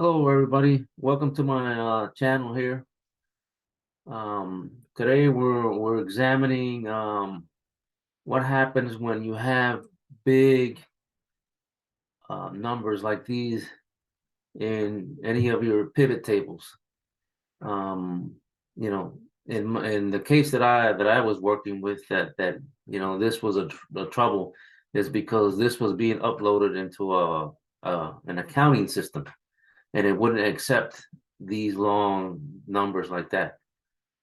Hello, everybody. Welcome to my channel here. Today we're examining what happens when you have big numbers like these in any of your pivot tables. Um, in the case that I was working with, that this was a trouble, is because this was being uploaded into an accounting system, and it wouldn't accept these long numbers like that.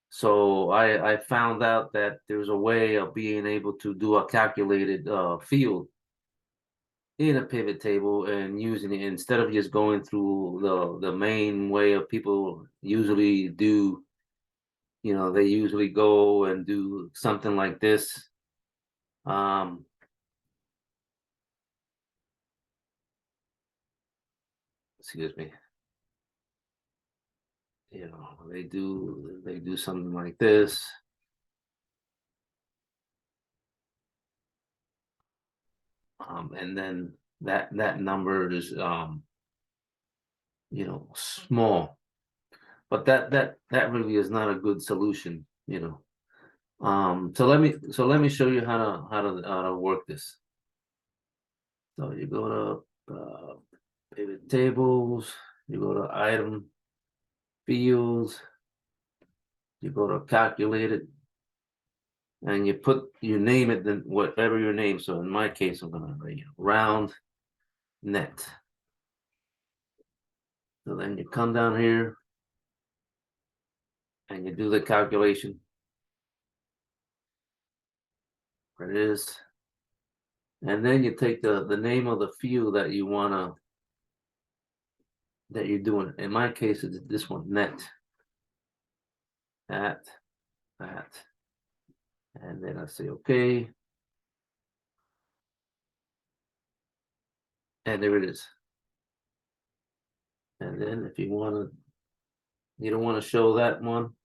So I found out that there's a way of being able to do a calculated field in a pivot table and using it instead of just going through the main way of people usually do. They usually go and do something like this. Um, Excuse me. They do something like this. And then that number is small. But that really is not a good solution. So let me show you how to work this. So you go to pivot tables, you go to item fields, you go to calculate it, and you name it, then whatever your name. So in my case, I'm gonna write round net. So then you come down here and you do the calculation. There it is. And then you take the name of the field that you're doing. In my case, it's this one, net. That. And then I say okay. And there it is. And then if you don't want to show that one,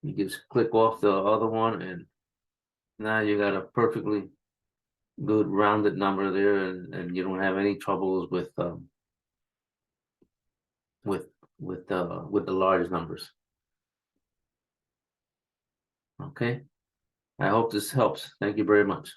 you just click off the other one, and now you got a perfectly good rounded number there, and you don't have any troubles with with the large numbers. Okay. I hope this helps. Thank you very much.